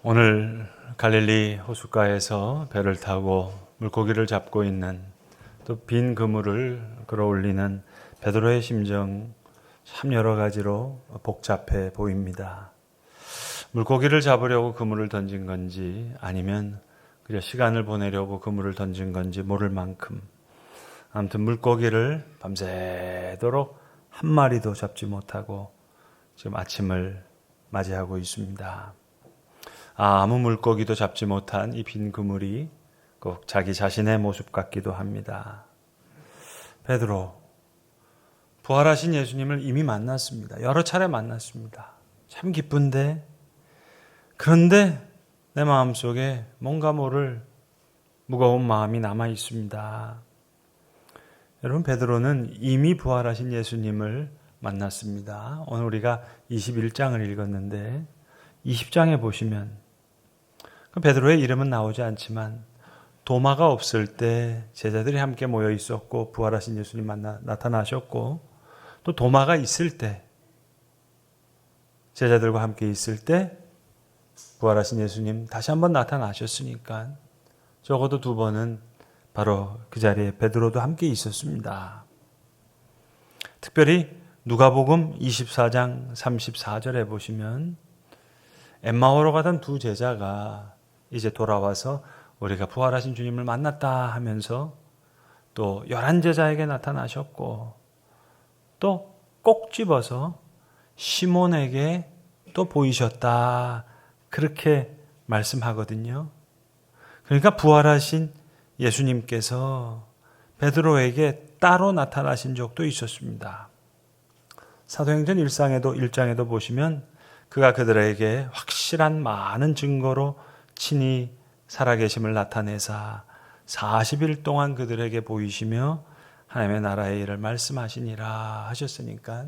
오늘 갈릴리 호숫가에서 배를 타고 물고기를 잡고 있는 또 빈 그물을 끌어올리는 베드로의 심정 참 여러 가지로 복잡해 보입니다. 물고기를 잡으려고 그물을 던진 건지 아니면 그저 시간을 보내려고 그물을 던진 건지 모를 만큼 아무튼 물고기를 밤새도록 한 마리도 잡지 못하고 지금 아침을 맞이하고 있습니다. 아무 물고기도 잡지 못한 이 빈 그물이 꼭 자기 자신의 모습 같기도 합니다. 베드로, 부활하신 예수님을 이미 만났습니다. 여러 차례 만났습니다. 참 기쁜데, 그런데 내 마음속에 뭔가 모를 무거운 마음이 남아 있습니다. 여러분, 베드로는 이미 부활하신 예수님을 만났습니다. 오늘 우리가 21장을 읽었는데 20장에 보시면 베드로의 이름은 나오지 않지만 도마가 없을 때 제자들이 함께 모여 있었고 부활하신 예수님 나타나셨고 또 도마가 있을 때 제자들과 함께 있을 때 부활하신 예수님 다시 한번 나타나셨으니까 적어도 두 번은 바로 그 자리에 베드로도 함께 있었습니다. 특별히 누가복음 24장 34절에 보시면 엠마오로 가던 두 제자가 이제 돌아와서 우리가 부활하신 주님을 만났다 하면서 또 11제자에게 나타나셨고 또 꼭 집어서 시몬에게 또 보이셨다 그렇게 말씀하거든요. 그러니까 부활하신 예수님께서 베드로에게 따로 나타나신 적도 있었습니다. 사도행전 1장에도 보시면 그가 그들에게 확실한 많은 증거로 친히 살아계심을 나타내사 40일 동안 그들에게 보이시며 하나님의 나라의 일을 말씀하시니라 하셨으니까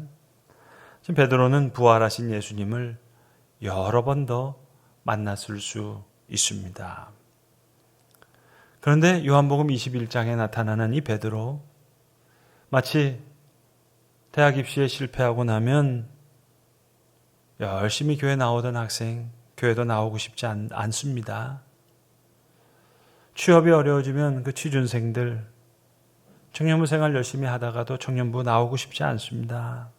지금 베드로는 부활하신 예수님을 여러 번 더 만났을 수 있습니다. 그런데 요한복음 21장에 나타나는 이 베드로 마치 대학 입시에 실패하고 나면 열심히 교회 나오던 학생 교회도 나오고 싶지 않습니다. 취업이 어려워지면 그 취준생들 청년부 생활 열심히 하다가도 청년부 나오고 싶지 않습니다.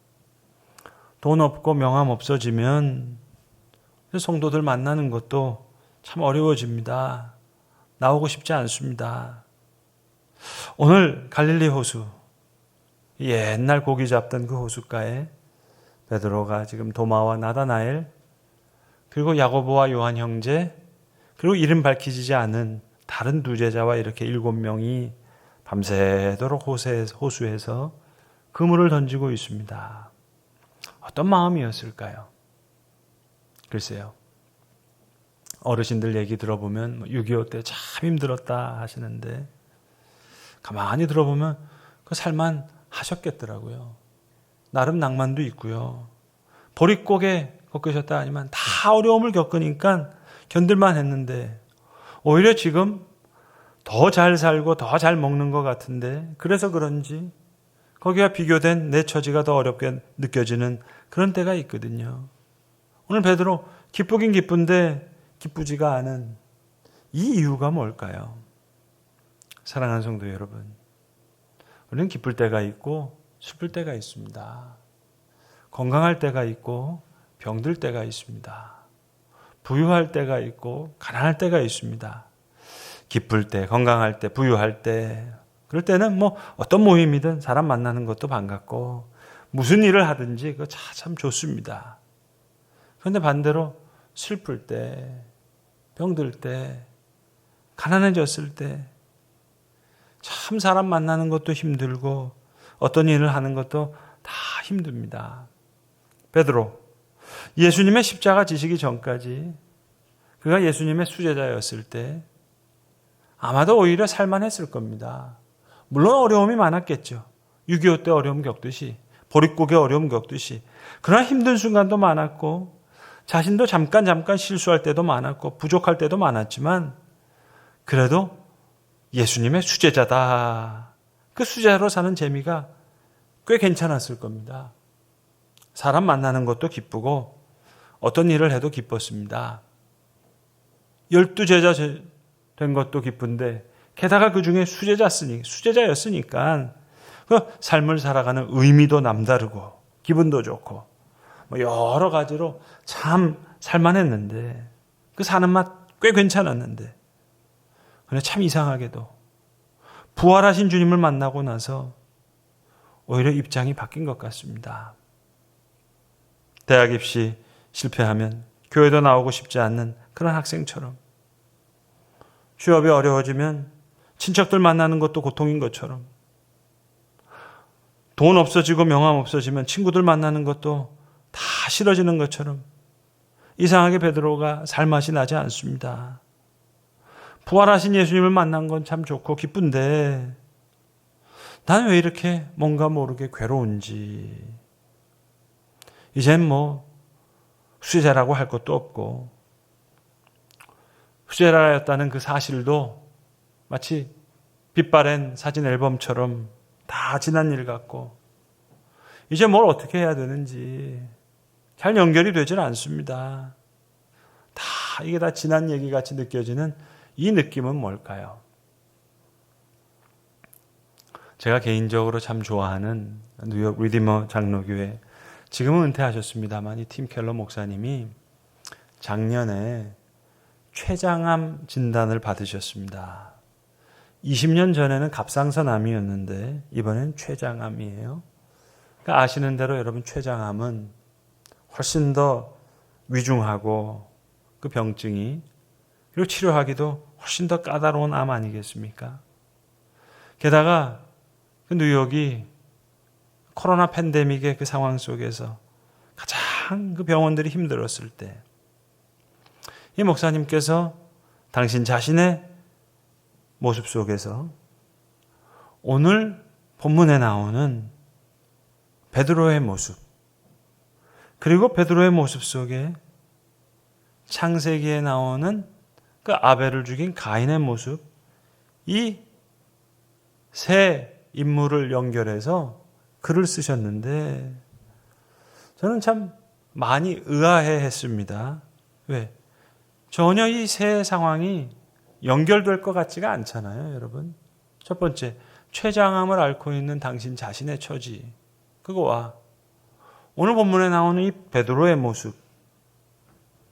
돈 없고 명함 없어지면 성도들 만나는 것도 참 어려워집니다. 나오고 싶지 않습니다. 오늘 갈릴리 호수, 옛날 고기 잡던 그 호숫가에 베드로가 지금 도마와 나다나엘 그리고 야고보와 요한 형제 그리고 이름 밝히지 않은 다른 두 제자와 이렇게 7명이 밤새도록 호수에서 그물을 던지고 있습니다. 어떤 마음이었을까요? 글쎄요. 어르신들 얘기 들어보면 6.25 때 참 힘들었다 하시는데 가만히 들어보면 그 살만 하셨겠더라고요. 나름 낭만도 있고요. 보릿고개 겪으셨다 아니면 다 어려움을 겪으니까 견딜만 했는데 오히려 지금 더 잘 살고 더 잘 먹는 것 같은데 그래서 그런지 거기와 비교된 내 처지가 더 어렵게 느껴지는 그런 때가 있거든요. 오늘 베드로 기쁘긴 기쁜데 기쁘지가 않은 이 이유가 뭘까요? 사랑하는 성도 여러분, 우리는 기쁠 때가 있고 슬플 때가 있습니다. 건강할 때가 있고 병들 때가 있습니다. 부유할 때가 있고 가난할 때가 있습니다. 기쁠 때, 건강할 때, 부유할 때 그럴 때는 어떤 모임이든 사람 만나는 것도 반갑고 무슨 일을 하든지 그거 참 좋습니다. 그런데 반대로 슬플 때, 병들 때, 가난해졌을 때 참 사람 만나는 것도 힘들고 어떤 일을 하는 것도 다 힘듭니다. 베드로, 예수님의 십자가 지시기 전까지 그가 예수님의 수제자였을 때 아마도 오히려 살만했을 겁니다. 물론 어려움이 많았겠죠. 6.25 때 어려움 겪듯이, 보릿고개 어려움 겪듯이. 그러나 힘든 순간도 많았고 자신도 잠깐 실수할 때도 많았고 부족할 때도 많았지만 그래도 예수님의 수제자다. 그 수제자로 사는 재미가 꽤 괜찮았을 겁니다. 사람 만나는 것도 기쁘고 어떤 일을 해도 기뻤습니다. 12제자 된 것도 기쁜데 게다가 그 중에 수제자였으니까 그 삶을 살아가는 의미도 남다르고 기분도 좋고 뭐 여러 가지로 참 살만했는데 그 사는 맛 꽤 괜찮았는데 그런데 참 이상하게도 부활하신 주님을 만나고 나서 오히려 입장이 바뀐 것 같습니다. 대학 입시 실패하면 교회도 나오고 싶지 않는 그런 학생처럼, 취업이 어려워지면 친척들 만나는 것도 고통인 것처럼, 돈 없어지고 명함 없어지면 친구들 만나는 것도 다 싫어지는 것처럼 이상하게 베드로가 살맛이 나지 않습니다. 부활하신 예수님을 만난 건 참 좋고 기쁜데 나는 왜 이렇게 뭔가 모르게 괴로운지, 이젠 뭐 수제자라고 할 것도 없고 수제자였다는 그 사실도 마치 빛바랜 사진 앨범처럼 다 지난 일 같고 이제 뭘 어떻게 해야 되는지 잘 연결이 되질 않습니다. 이게 다 지난 얘기 같이 느껴지는 이 느낌은 뭘까요? 제가 개인적으로 참 좋아하는 뉴욕 리디머 장로교회, 지금은 은퇴하셨습니다만 이 팀 켈러 목사님이 작년에 췌장암 진단을 받으셨습니다. 20년 전에는 갑상선암이었는데 이번엔 췌장암이에요. 그러니까 아시는 대로 여러분, 췌장암은 훨씬 더 위중하고 그 병증이, 그리고 치료하기도 훨씬 더 까다로운 암 아니겠습니까? 게다가 그 뉴욕이 코로나 팬데믹의 그 상황 속에서 가장 그 병원들이 힘들었을 때 이 목사님께서 당신 자신의 모습 속에서 오늘 본문에 나오는 베드로의 모습, 그리고 베드로의 모습 속에 창세기에 나오는 그 아벨을 죽인 가인의 모습, 이 세 인물을 연결해서 글을 쓰셨는데 저는 참 많이 의아해 했습니다. 왜? 전혀 이 세 상황이 연결될 것 같지가 않잖아요, 여러분. 첫 번째, 췌장암을 앓고 있는 당신 자신의 처지, 그거와 오늘 본문에 나오는 이 베드로의 모습,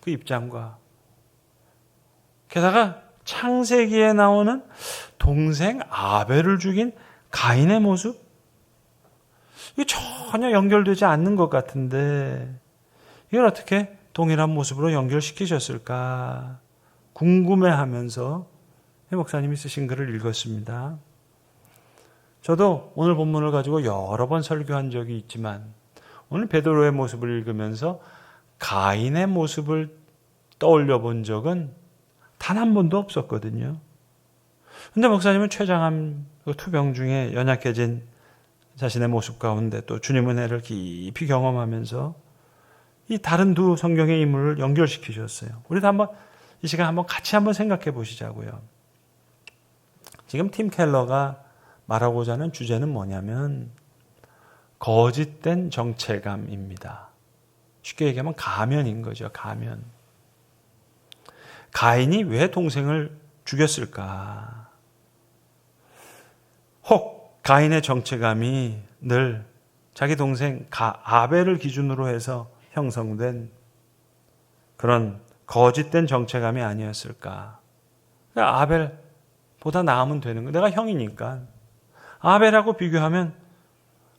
그 입장과 게다가 창세기에 나오는 동생 아벨을 죽인 가인의 모습, 이게 전혀 연결되지 않는 것 같은데 이걸 어떻게 동일한 모습으로 연결시키셨을까 궁금해하면서 해 목사님이 쓰신 글을 읽었습니다. 저도 오늘 본문을 가지고 여러 번 설교한 적이 있지만 오늘 베드로의 모습을 읽으면서 가인의 모습을 떠올려 본 적은 단 한 번도 없었거든요. 근데 목사님은 췌장암 투병 중에 연약해진 자신의 모습 가운데 또 주님의 은혜를 깊이 경험하면서 이 다른 두 성경의 인물을 연결시키셨어요. 우리도 한번 이 시간 한번 같이 한번 생각해 보시자고요. 지금 팀 켈러가 말하고자 하는 주제는 뭐냐면 거짓된 정체감입니다. 쉽게 얘기하면 가면인 거죠. 가면. 가인이 왜 동생을 죽였을까? 혹 가인의 정체감이 늘 자기 동생 아벨을 기준으로 해서 형성된 그런 거짓된 정체감이 아니었을까? 그러니까 아벨보다 나으면 되는 거야. 내가 형이니까. 아벨하고 비교하면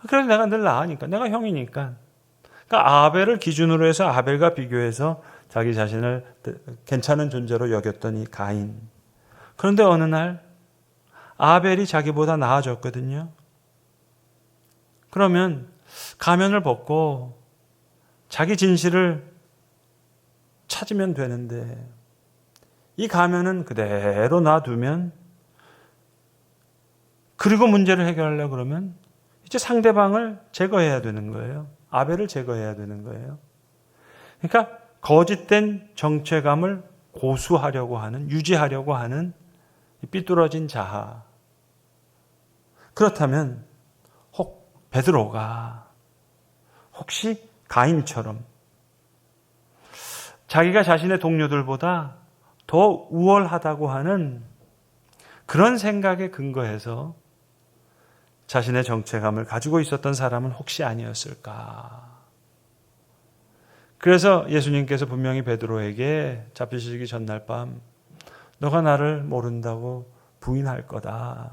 그래도 내가 늘 나으니까. 내가 형이니까. 그러니까 아벨을 기준으로 해서 아벨과 비교해서 자기 자신을 괜찮은 존재로 여겼던 이 가인. 그런데 어느 날 아벨이 자기보다 나아졌거든요. 그러면 가면을 벗고 자기 진실을 찾으면 되는데 이 가면은 그대로 놔두면, 그리고 문제를 해결하려고 그러면 이제 상대방을 제거해야 되는 거예요. 아벨을 제거해야 되는 거예요. 그러니까 거짓된 정체감을 고수하려고 하는, 유지하려고 하는 삐뚤어진 자아. 그렇다면 혹 베드로가 혹시 가인처럼 자기가 자신의 동료들보다 더 우월하다고 하는 그런 생각에 근거해서 자신의 정체감을 가지고 있었던 사람은 혹시 아니었을까? 그래서 예수님께서 분명히 베드로에게 잡히시기 전날 밤 너가 나를 모른다고 부인할 거다.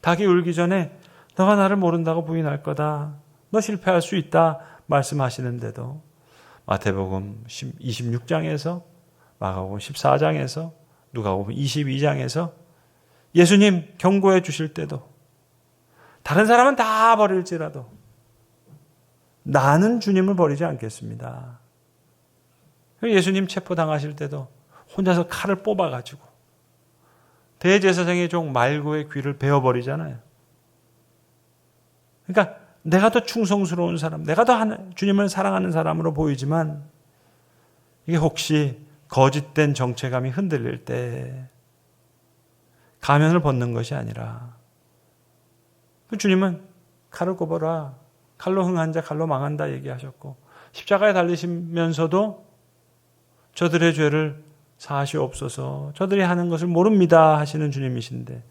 닭이 울기 전에 너가 나를 모른다고 부인할 거다. 너 실패할 수 있다 말씀하시는데도 마태복음 26장에서 마가복음 14장에서 누가복음 22장에서 예수님 경고해 주실 때도 다른 사람은 다 버릴지라도 나는 주님을 버리지 않겠습니다. 예수님 체포당하실 때도 혼자서 칼을 뽑아가지고 대제사장의 종 말고의 귀를 베어버리잖아요. 그러니까 내가 더 충성스러운 사람, 내가 더 주님을 사랑하는 사람으로 보이지만 이게 혹시 거짓된 정체감이 흔들릴 때 가면을 벗는 것이 아니라 주님은 칼을 꼽아라. 칼로 흥한 자 칼로 망한다 얘기하셨고 십자가에 달리시면서도 저들의 죄를 사하시옵소서 저들이 하는 것을 모릅니다 하시는 주님이신데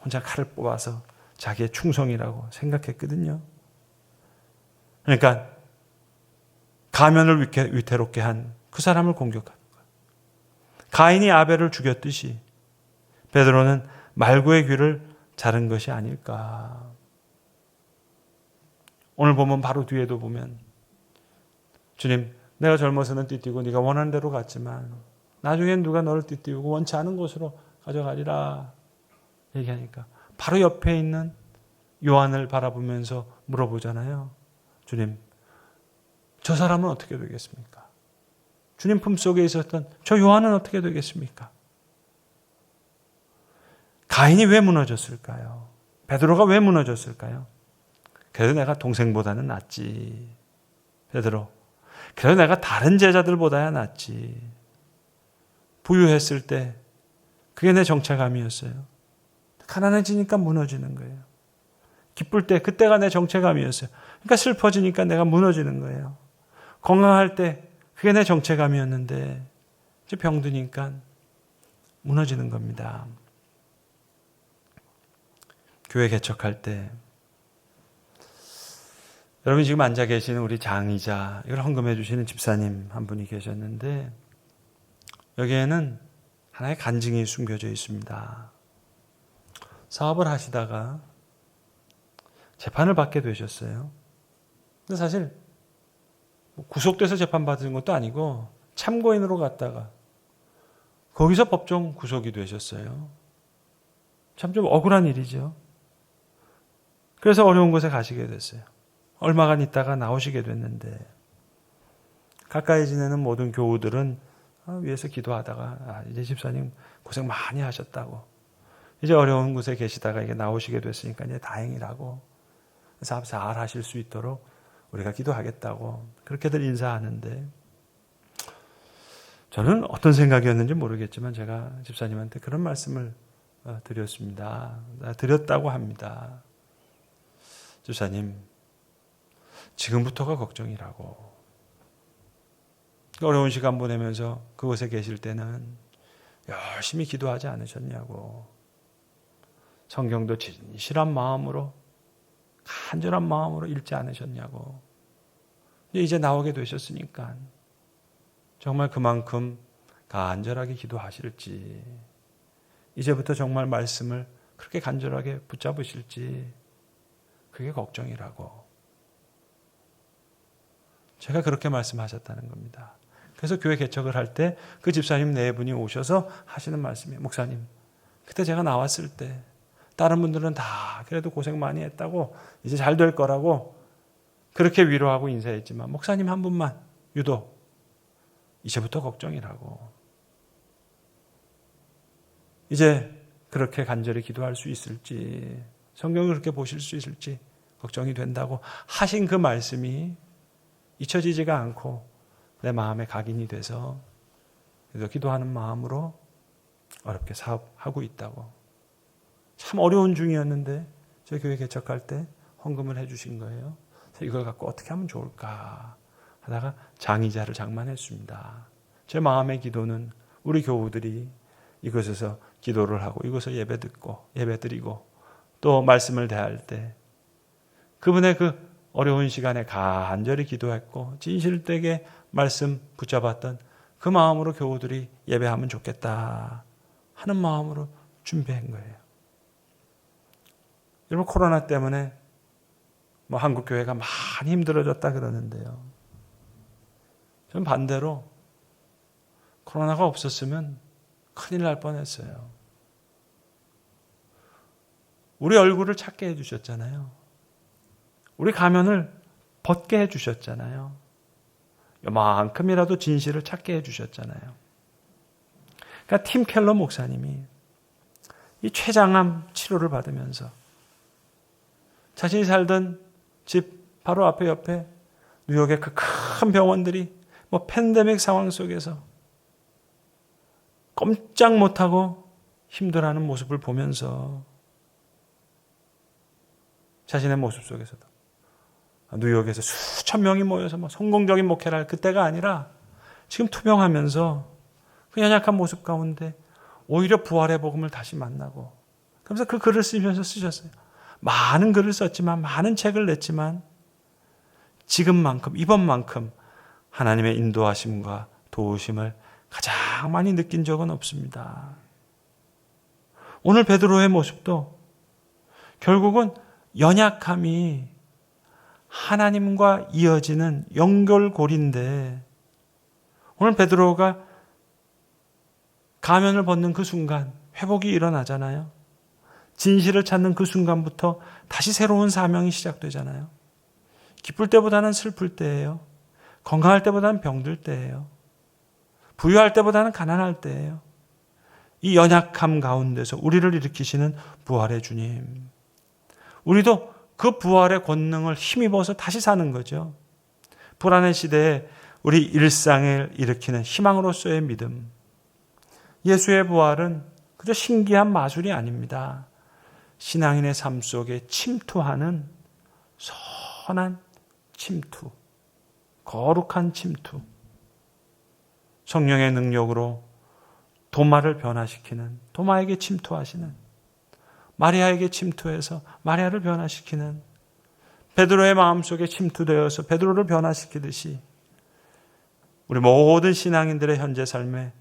혼자 칼을 뽑아서 자기의 충성이라고 생각했거든요. 그러니까 가면을 위태롭게 한 그 사람을 공격하는 거예요. 가인이 아벨을 죽였듯이 베드로는 말구의 귀를 자른 것이 아닐까. 오늘 보면 바로 뒤에도 보면 주님 내가 젊어서는 띠띠고 네가 원하는 대로 갔지만 나중엔 누가 너를 띠띠우고 원치 않은 곳으로 가져가리라 얘기하니까 바로 옆에 있는 요한을 바라보면서 물어보잖아요. 주님 저 사람은 어떻게 되겠습니까? 주님 품속에 있었던 저 요한은 어떻게 되겠습니까? 가인이 왜 무너졌을까요? 베드로가 왜 무너졌을까요? 그래도 내가 동생보다는 낫지. 베드로. 그래도 내가 다른 제자들보다야 낫지. 부유했을 때 그게 내 정체감이었어요. 가난해지니까 무너지는 거예요. 기쁠 때 그때가 내 정체감이었어요. 그러니까 슬퍼지니까 내가 무너지는 거예요. 건강할 때 그게 내 정체감이었는데 이제 병드니까 무너지는 겁니다. 교회 개척할 때 여러분 지금 앉아 계시는 우리 장이자 이걸 헌금해 주시는 집사님 한 분이 계셨는데 여기에는 하나의 간증이 숨겨져 있습니다. 사업을 하시다가 재판을 받게 되셨어요. 근데 사실 구속돼서 재판받은 것도 아니고 참고인으로 갔다가 거기서 법정 구속이 되셨어요. 참 좀 억울한 일이죠. 그래서 어려운 곳에 가시게 됐어요. 얼마간 있다가 나오시게 됐는데 가까이 지내는 모든 교우들은 위에서 기도하다가 이제 집사님 고생 많이 하셨다고 이제 어려운 곳에 계시다가 이게 나오시게 됐으니까 이제 다행이라고 사업 잘 하실 수 있도록 우리가 기도하겠다고 그렇게들 인사하는데 저는 어떤 생각이었는지 모르겠지만 제가 집사님한테 그런 말씀을 드렸습니다. 드렸다고 합니다. 집사님 지금부터가 걱정이라고. 어려운 시간 보내면서 그곳에 계실 때는 열심히 기도하지 않으셨냐고. 성경도 진실한 마음으로 간절한 마음으로 읽지 않으셨냐고. 이제 나오게 되셨으니까 정말 그만큼 간절하게 기도하실지 이제부터 정말 말씀을 그렇게 간절하게 붙잡으실지 그게 걱정이라고. 제가 그렇게 말씀하셨다는 겁니다. 그래서 교회 개척을 할 때 그 집사님 네 분이 오셔서 하시는 말씀이에요. 목사님, 그때 제가 나왔을 때 다른 분들은 다 그래도 고생 많이 했다고 이제 잘 될 거라고 그렇게 위로하고 인사했지만 목사님 한 분만 유독 이제부터 걱정이라고. 이제 그렇게 간절히 기도할 수 있을지 성경을 그렇게 보실 수 있을지 걱정이 된다고 하신 그 말씀이 잊혀지지가 않고 내 마음에 각인이 돼서 그래서 기도하는 마음으로 어렵게 사업하고 있다고. 참 어려운 중이었는데 저희 교회 개척할 때 헌금을 해주신 거예요. 그래서 이걸 갖고 어떻게 하면 좋을까 하다가 장의자를 장만했습니다. 제 마음의 기도는 우리 교우들이 이곳에서 기도를 하고 이곳에서 예배 듣고 예배 드리고 또 말씀을 대할 때 그분의 그 어려운 시간에 간절히 기도했고 진실되게 말씀 붙잡았던 그 마음으로 교우들이 예배하면 좋겠다 하는 마음으로 준비한 거예요. 여러분, 코로나 때문에 한국 교회가 많이 힘들어졌다 그러는데요. 전 반대로 코로나가 없었으면 큰일 날 뻔했어요. 우리 얼굴을 찾게 해주셨잖아요. 우리 가면을 벗게 해주셨잖아요. 요만큼이라도 진실을 찾게 해주셨잖아요. 그러니까 팀 켈러 목사님이 이 췌장암 치료를 받으면서 자신이 살던 집 바로 앞에 옆에 뉴욕의 그 큰 병원들이 팬데믹 상황 속에서 꼼짝 못하고 힘들어하는 모습을 보면서 자신의 모습 속에서도 뉴욕에서 수천 명이 모여서 성공적인 목회를 할 그때가 아니라 지금 투병하면서 그 연약한 모습 가운데 오히려 부활의 복음을 다시 만나고 그러면서 그 글을 쓰면서 쓰셨어요. 많은 글을 썼지만 많은 책을 냈지만 지금만큼 이번만큼 하나님의 인도하심과 도우심을 가장 많이 느낀 적은 없습니다. 오늘 베드로의 모습도 결국은 연약함이 하나님과 이어지는 연결고리인데 오늘 베드로가 가면을 벗는 그 순간 회복이 일어나잖아요. 진실을 찾는 그 순간부터 다시 새로운 사명이 시작되잖아요. 기쁠 때보다는 슬플 때예요. 건강할 때보다는 병들 때예요. 부유할 때보다는 가난할 때예요. 이 연약함 가운데서 우리를 일으키시는 부활의 주님. 우리도 그 부활의 권능을 힘입어서 다시 사는 거죠. 불안의 시대에 우리 일상을 일으키는 희망으로서의 믿음. 예수의 부활은 그저 신기한 마술이 아닙니다. 신앙인의 삶 속에 침투하는 선한 침투, 거룩한 침투. 성령의 능력으로 도마를 변화시키는, 도마에게 침투하시는, 마리아에게 침투해서 마리아를 변화시키는, 베드로의 마음속에 침투되어서 베드로를 변화시키듯이 우리 모든 신앙인들의 현재 삶에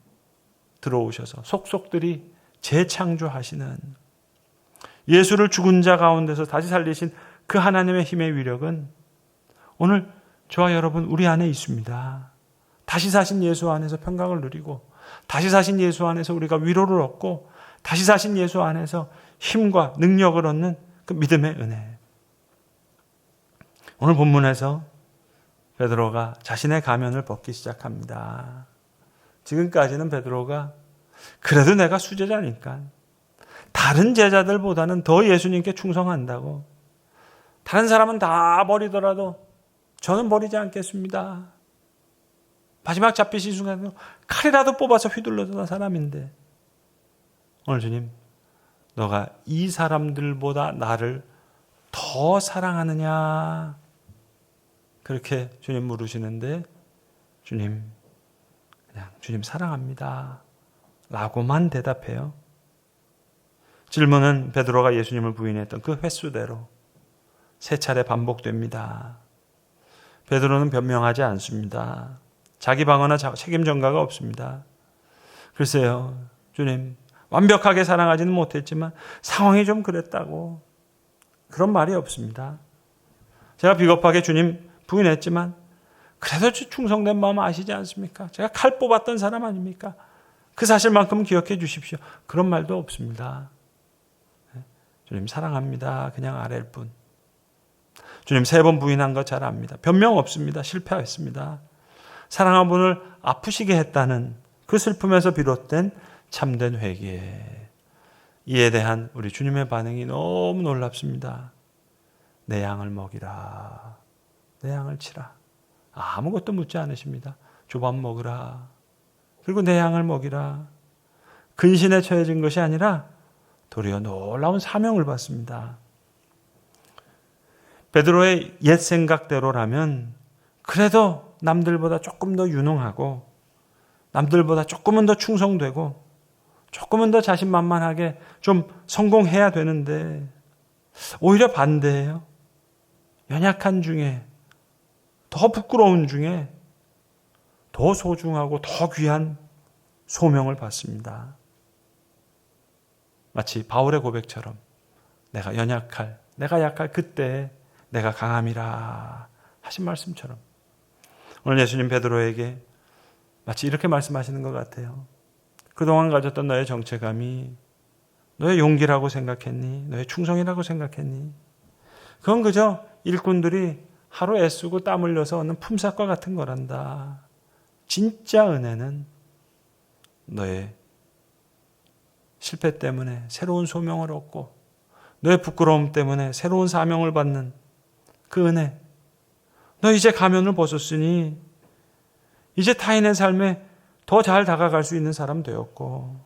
들어오셔서 속속들이 재창조하시는, 예수를 죽은 자 가운데서 다시 살리신 그 하나님의 힘의 위력은 오늘 저와 여러분 우리 안에 있습니다. 다시 사신 예수 안에서 평강을 누리고, 다시 사신 예수 안에서 우리가 위로를 얻고, 다시 사신 예수 안에서 힘과 능력을 얻는 그 믿음의 은혜. 오늘 본문에서 베드로가 자신의 가면을 벗기 시작합니다. 지금까지는 베드로가 그래도 내가 수제자니까 다른 제자들보다는 더 예수님께 충성한다고, 다른 사람은 다 버리더라도 저는 버리지 않겠습니다. 마지막 잡히신 순간 칼이라도 뽑아서 휘둘러던 사람인데 오늘 주님, 너가 이 사람들보다 나를 더 사랑하느냐? 그렇게 주님 물으시는데 주님, 그냥 주님 사랑합니다 라고만 대답해요. 질문은 베드로가 예수님을 부인했던 그 횟수대로 3차례 반복됩니다. 베드로는 변명하지 않습니다. 자기 방어나 책임 전가가 없습니다. 글쎄요, 주님, 완벽하게 사랑하지는 못했지만 상황이 좀 그랬다고, 그런 말이 없습니다. 제가 비겁하게 주님 부인했지만 그래도 충성된 마음 아시지 않습니까? 제가 칼 뽑았던 사람 아닙니까? 그 사실만큼 기억해 주십시오. 그런 말도 없습니다. 주님 사랑합니다. 그냥 아랠 뿐. 주님 3번 부인한 거 잘 압니다. 변명 없습니다. 실패했습니다. 사랑한 분을 아프시게 했다는 그 슬픔에서 비롯된 참된 회개. 이에 대한 우리 주님의 반응이 너무 놀랍습니다. 내 양을 먹이라. 내 양을 치라. 아무것도 묻지 않으십니다. 조밥 먹으라. 그리고 내 양을 먹이라. 근신에 처해진 것이 아니라 도리어 놀라운 사명을 받습니다. 베드로의 옛 생각대로라면 그래도 남들보다 조금 더 유능하고 남들보다 조금은 더 충성되고 조금은 더 자신만만하게 좀 성공해야 되는데 오히려 반대예요. 연약한 중에, 더 부끄러운 중에 더 소중하고 더 귀한 소명을 받습니다. 마치 바울의 고백처럼 내가 약할 그때 내가 강함이라 하신 말씀처럼 오늘 예수님 베드로에게 마치 이렇게 말씀하시는 것 같아요. 그동안 가졌던 너의 정체감이 너의 용기라고 생각했니? 너의 충성이라고 생각했니? 그건 그저 일꾼들이 하루 애쓰고 땀 흘려서 얻는 품삯과 같은 거란다. 진짜 은혜는 너의 실패 때문에 새로운 소명을 얻고 너의 부끄러움 때문에 새로운 사명을 받는 그 은혜. 너 이제 가면을 벗었으니 이제 타인의 삶에 더 잘 다가갈 수 있는 사람 되었고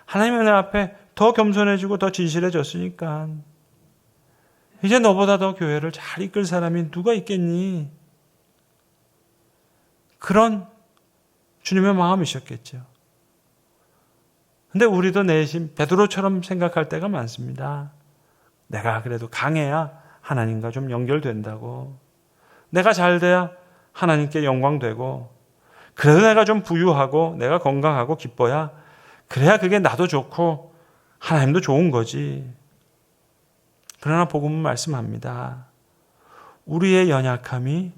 하나님의 은혜 앞에 더 겸손해지고 더 진실해졌으니까 이제 너보다 더 교회를 잘 이끌 사람이 누가 있겠니? 그런 주님의 마음이셨겠죠. 근데 우리도 내심 베드로처럼 생각할 때가 많습니다. 내가 그래도 강해야 하나님과 좀 연결된다고. 내가 잘 돼야 하나님께 영광되고 그래도 내가 좀 부유하고 내가 건강하고 기뻐야 그래야 그게 나도 좋고 하나님도 좋은 거지. 그러나 복음은 말씀합니다. 우리의 연약함이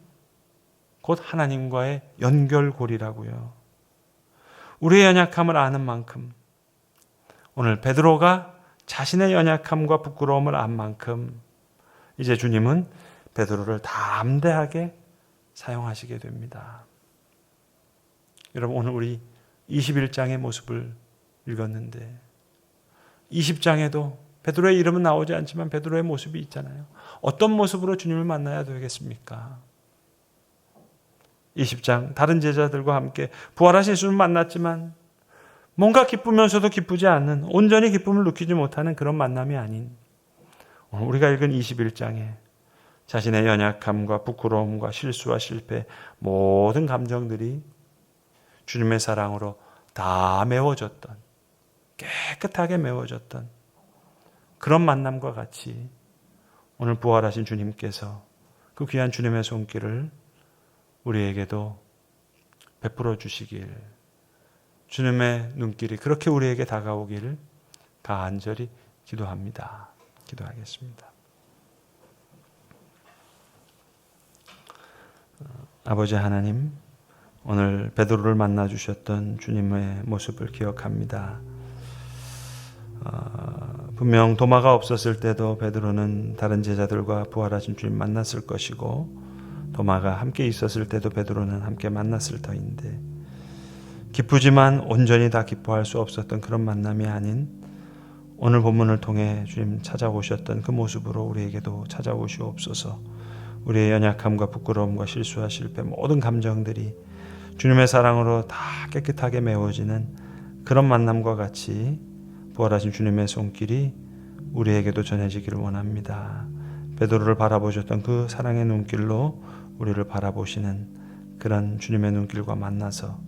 곧 하나님과의 연결고리라고요. 우리의 연약함을 아는 만큼 오늘 베드로가 자신의 연약함과 부끄러움을 안 만큼 이제 주님은 베드로를 담대하게 사용하시게 됩니다. 여러분 오늘 우리 21장의 모습을 읽었는데 20장에도 베드로의 이름은 나오지 않지만 베드로의 모습이 있잖아요. 어떤 모습으로 주님을 만나야 되겠습니까? 20장 다른 제자들과 함께 부활하신 예수를 만났지만 뭔가 기쁘면서도 기쁘지 않는 온전히 기쁨을 느끼지 못하는 그런 만남이 아닌 오늘 우리가 읽은 21장에 자신의 연약함과 부끄러움과 실수와 실패 모든 감정들이 주님의 사랑으로 다 메워졌던 깨끗하게 메워졌던 그런 만남과 같이 오늘 부활하신 주님께서 그 귀한 주님의 손길을 우리에게도 베풀어 주시길 주님의 눈길이 그렇게 우리에게 다가오기를 간절히 기도합니다. 기도하겠습니다. 아버지 하나님, 오늘 베드로를 만나 주셨던 주님의 모습을 기억합니다. 분명 도마가 없었을 때도 베드로는 다른 제자들과 부활하신 주님 만났을 것이고 도마가 함께 있었을 때도 베드로는 함께 만났을 터인데 기쁘지만 온전히 다 기뻐할 수 없었던 그런 만남이 아닌 오늘 본문을 통해 주님 찾아오셨던 그 모습으로 우리에게도 찾아오시옵소서. 우리의 연약함과 부끄러움과 실수와 실패 모든 감정들이 주님의 사랑으로 다 깨끗하게 메워지는 그런 만남과 같이 부활하신 주님의 손길이 우리에게도 전해지기를 원합니다. 베드로를 바라보셨던 그 사랑의 눈길로 우리를 바라보시는 그런 주님의 눈길과 만나서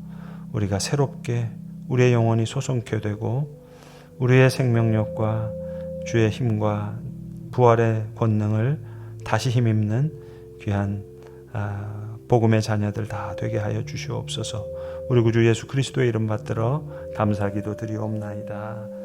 우리가 새롭게 우리의 영혼이 소성케 되고 우리의 생명력과 주의 힘과 부활의 권능을 다시 힘입는 귀한 복음의 자녀들 다 되게 하여 주시옵소서. 우리 구주 예수 그리스도의 이름 받들어 감사기도 드리옵나이다.